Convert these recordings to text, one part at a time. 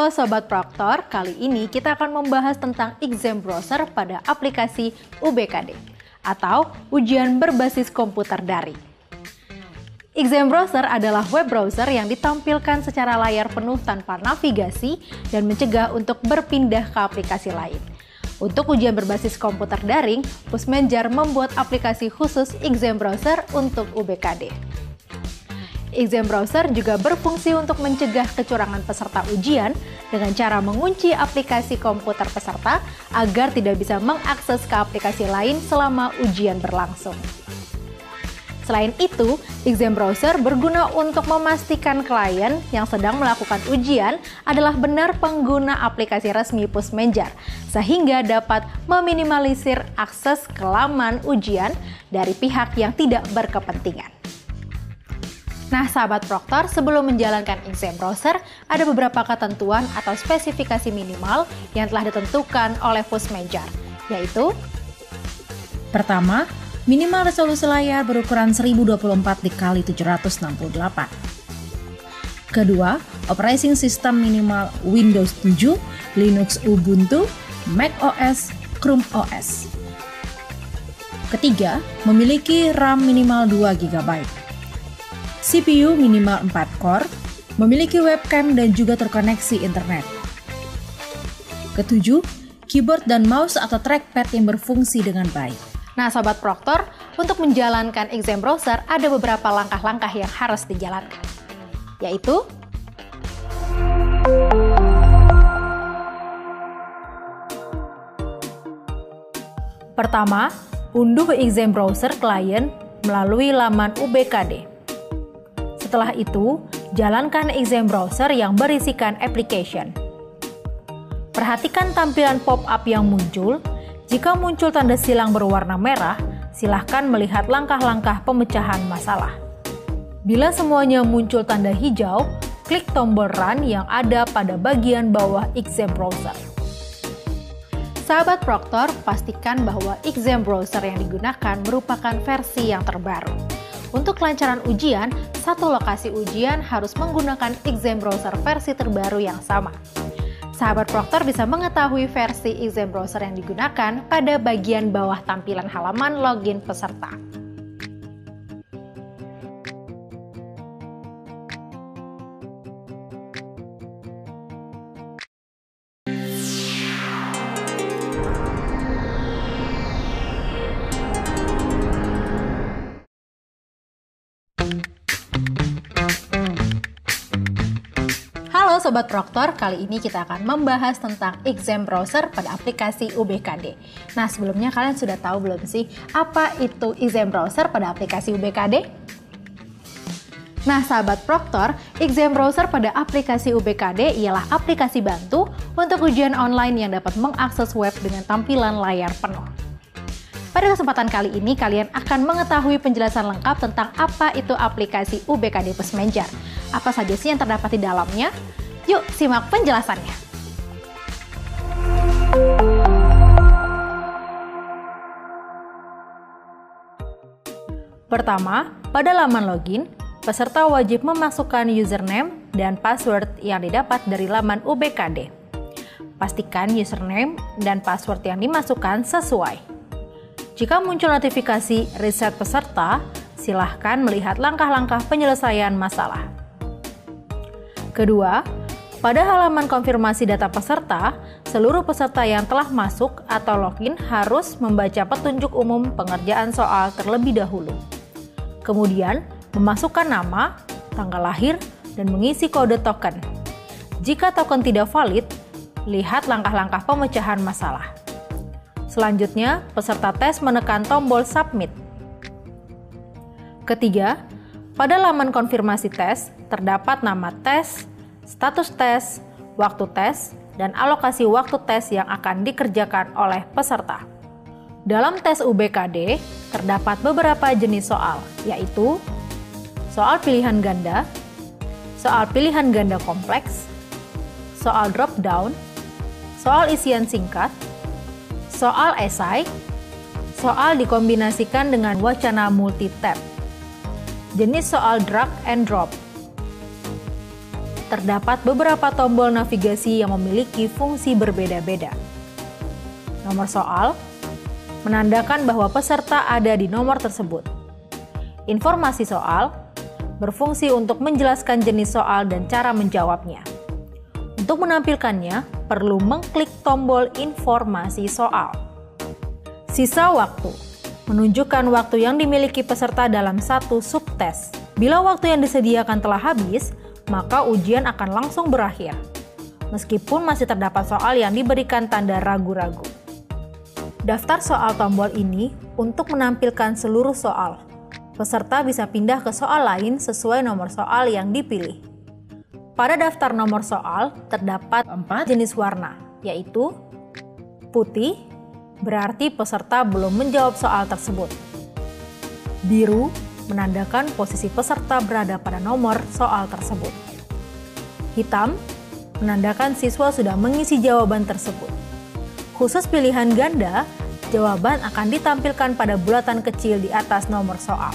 Halo Sobat Proktor, kali ini kita akan membahas tentang exam browser pada aplikasi UBKD atau ujian berbasis komputer daring. Exam browser adalah web browser yang ditampilkan secara layar penuh tanpa navigasi dan mencegah untuk berpindah ke aplikasi lain. Untuk ujian berbasis komputer daring, Pusmenjar membuat aplikasi khusus exam browser untuk UBKD. Exam browser juga berfungsi untuk mencegah kecurangan peserta ujian dengan cara mengunci aplikasi komputer peserta agar tidak bisa mengakses ke aplikasi lain selama ujian berlangsung. Selain itu, exam browser berguna untuk memastikan klien yang sedang melakukan ujian adalah benar pengguna aplikasi resmi Pusmenjar, sehingga dapat meminimalisir akses ke laman ujian dari pihak yang tidak berkepentingan. Nah, sahabat Proktor, sebelum menjalankan exam browser, ada beberapa ketentuan atau spesifikasi minimal yang telah ditentukan oleh Pusmenjar, yaitu: pertama, minimal resolusi layar berukuran 1024 x 768. Kedua, operating system minimal Windows 7, Linux Ubuntu, Mac OS, Chrome OS. Ketiga, memiliki RAM minimal 2 GB. CPU minimal 4 core, memiliki webcam dan juga terkoneksi internet. Ketujuh, keyboard dan mouse atau trackpad yang berfungsi dengan baik. Nah, Sobat Proktor, untuk menjalankan exam browser ada beberapa langkah-langkah yang harus dijalankan, yaitu: pertama, unduh exam browser klien melalui laman UBKD. Setelah itu, jalankan exam browser yang berisikan application. Perhatikan tampilan pop-up yang muncul. Jika muncul tanda silang berwarna merah, silahkan melihat langkah-langkah pemecahan masalah. Bila semuanya muncul tanda hijau, klik tombol Run yang ada pada bagian bawah exam browser. Sahabat Proktor, pastikan bahwa exam browser yang digunakan merupakan versi yang terbaru. Untuk kelancaran ujian, satu lokasi ujian harus menggunakan exam browser versi terbaru yang sama. Sahabat Proktor bisa mengetahui versi exam browser yang digunakan pada bagian bawah tampilan halaman login peserta. Halo Sobat Proktor, kali ini kita akan membahas tentang exam browser pada aplikasi UBKD. Nah, sebelumnya kalian sudah tahu belum sih apa itu exam browser pada aplikasi UBKD? Nah, Sahabat Proktor, exam browser pada aplikasi UBKD ialah aplikasi bantu untuk ujian online yang dapat mengakses web dengan tampilan layar penuh. Pada kesempatan kali ini, kalian akan mengetahui penjelasan lengkap tentang apa itu aplikasi UBKD Pusmenjar. Apa saja sih yang terdapat di dalamnya? Yuk, simak penjelasannya. Pertama, pada laman login, peserta wajib memasukkan username dan password yang didapat dari laman UBKD. Pastikan username dan password yang dimasukkan sesuai. Jika muncul notifikasi reset peserta, silahkan melihat langkah-langkah penyelesaian masalah. Kedua, pada halaman konfirmasi data peserta, seluruh peserta yang telah masuk atau login harus membaca petunjuk umum pengerjaan soal terlebih dahulu. Kemudian, memasukkan nama, tanggal lahir, dan mengisi kode token. Jika token tidak valid, lihat langkah-langkah pemecahan masalah. Selanjutnya, peserta tes menekan tombol submit. Ketiga, pada laman konfirmasi tes, terdapat nama tes, status tes, waktu tes, dan alokasi waktu tes yang akan dikerjakan oleh peserta. Dalam tes UBKD, terdapat beberapa jenis soal, yaitu soal pilihan ganda, soal pilihan ganda kompleks, soal drop down, soal isian singkat, soal esai, soal dikombinasikan dengan wacana multi-tab, jenis soal drag and drop. terdapat beberapa tombol navigasi yang memiliki fungsi berbeda-beda. Nomor soal menandakan bahwa peserta ada di nomor tersebut. Informasi soal berfungsi untuk menjelaskan jenis soal dan cara menjawabnya. Untuk menampilkannya, perlu mengklik tombol informasi soal. Sisa waktu menunjukkan waktu yang dimiliki peserta dalam satu subtes. Bila waktu yang disediakan telah habis, maka ujian akan langsung berakhir. Meskipun masih terdapat soal yang diberikan tanda ragu-ragu. Daftar soal tombol ini untuk menampilkan seluruh soal. Peserta bisa pindah ke soal lain sesuai nomor soal yang dipilih. Pada daftar nomor soal terdapat 4 jenis warna, yaitu putih, berarti peserta belum menjawab soal tersebut. Biru, menandakan posisi peserta berada pada nomor soal tersebut. Hitam, menandakan siswa sudah mengisi jawaban tersebut. Khusus pilihan ganda, jawaban akan ditampilkan pada bulatan kecil di atas nomor soal.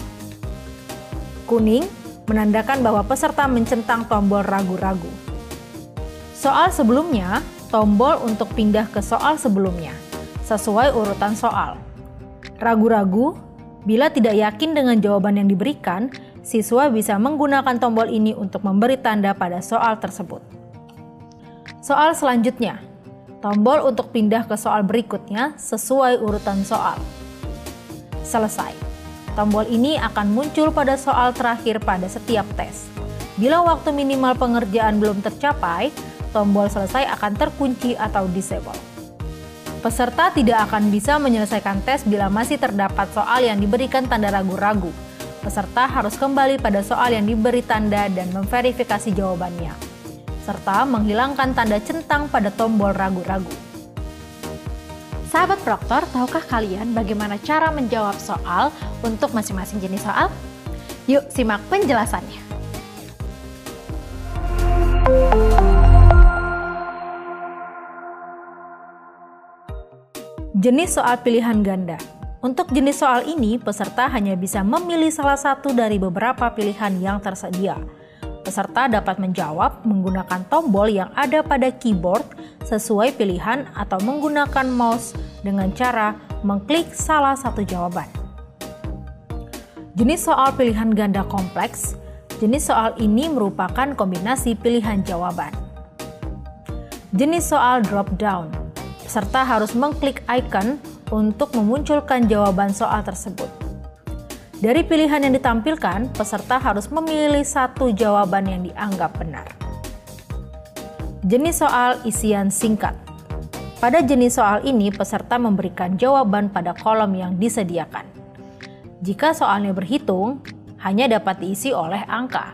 Kuning, menandakan bahwa peserta mencentang tombol ragu-ragu. Soal sebelumnya, tombol untuk pindah ke soal sebelumnya, sesuai urutan soal. Ragu-ragu, bila tidak yakin dengan jawaban yang diberikan, siswa bisa menggunakan tombol ini untuk memberi tanda pada soal tersebut. Soal selanjutnya, tombol untuk pindah ke soal berikutnya sesuai urutan soal. Selesai. Tombol ini akan muncul pada soal terakhir pada setiap tes. Bila waktu minimal pengerjaan belum tercapai, tombol selesai akan terkunci atau disable. Peserta tidak akan bisa menyelesaikan tes bila masih terdapat soal yang diberikan tanda ragu-ragu. Peserta harus kembali pada soal yang diberi tanda dan memverifikasi jawabannya, serta menghilangkan tanda centang pada tombol ragu-ragu. Sahabat Proktor, tahukah kalian bagaimana cara menjawab soal untuk masing-masing jenis soal? Yuk simak penjelasannya. Jenis soal pilihan ganda. Untuk jenis soal ini, peserta hanya bisa memilih salah satu dari beberapa pilihan yang tersedia. Peserta dapat menjawab menggunakan tombol yang ada pada keyboard sesuai pilihan atau menggunakan mouse dengan cara mengklik salah satu jawaban. Jenis soal pilihan ganda kompleks. Jenis soal ini merupakan kombinasi pilihan jawaban. Jenis soal drop down. Peserta harus mengklik icon untuk memunculkan jawaban soal tersebut. Dari pilihan yang ditampilkan, peserta harus memilih satu jawaban yang dianggap benar. Jenis soal isian singkat. Pada jenis soal ini, peserta memberikan jawaban pada kolom yang disediakan. Jika soalnya berhitung, hanya dapat diisi oleh angka.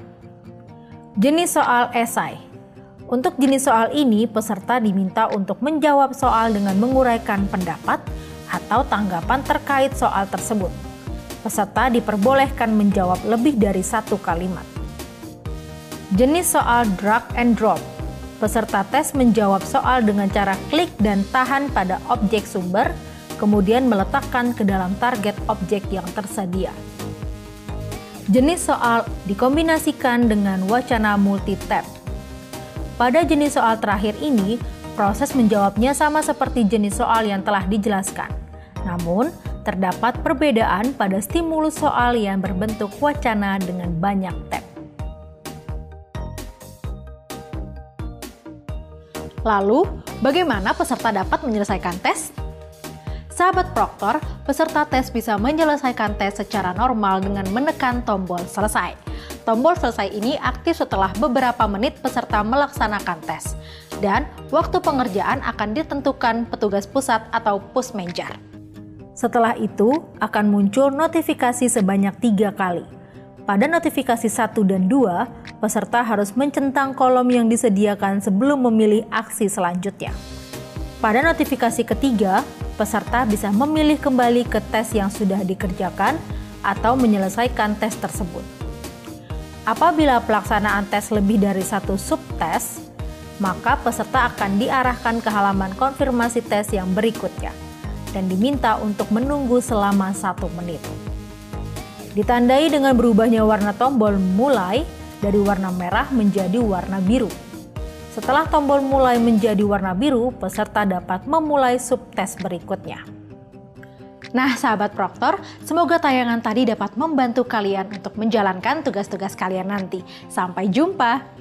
Jenis soal esai. Untuk jenis soal ini, peserta diminta untuk menjawab soal dengan menguraikan pendapat atau tanggapan terkait soal tersebut. Peserta diperbolehkan menjawab lebih dari satu kalimat. Jenis soal drag and drop. Peserta tes menjawab soal dengan cara klik dan tahan pada objek sumber, kemudian meletakkan ke dalam target objek yang tersedia. Jenis soal dikombinasikan dengan wacana multi-tab. Pada jenis soal terakhir ini, proses menjawabnya sama seperti jenis soal yang telah dijelaskan. Namun, terdapat perbedaan pada stimulus soal yang berbentuk wacana dengan banyak tab. Lalu, bagaimana peserta dapat menyelesaikan tes? Sahabat Proktor, peserta tes bisa menyelesaikan tes secara normal dengan menekan tombol selesai. Tombol selesai ini aktif setelah beberapa menit peserta melaksanakan tes, dan waktu pengerjaan akan ditentukan petugas pusat atau pusmenjar. Setelah itu, akan muncul notifikasi sebanyak 3 kali. Pada notifikasi 1 dan 2, peserta harus mencentang kolom yang disediakan sebelum memilih aksi selanjutnya. Pada notifikasi ketiga, peserta bisa memilih kembali ke tes yang sudah dikerjakan atau menyelesaikan tes tersebut. Apabila pelaksanaan tes lebih dari satu subtes, maka peserta akan diarahkan ke halaman konfirmasi tes yang berikutnya dan diminta untuk menunggu selama 1 menit. Ditandai dengan berubahnya warna tombol mulai dari warna merah menjadi warna biru. Setelah tombol mulai menjadi warna biru, peserta dapat memulai subtes berikutnya. Nah, sahabat Proktor, semoga tayangan tadi dapat membantu kalian untuk menjalankan tugas-tugas kalian nanti. Sampai jumpa!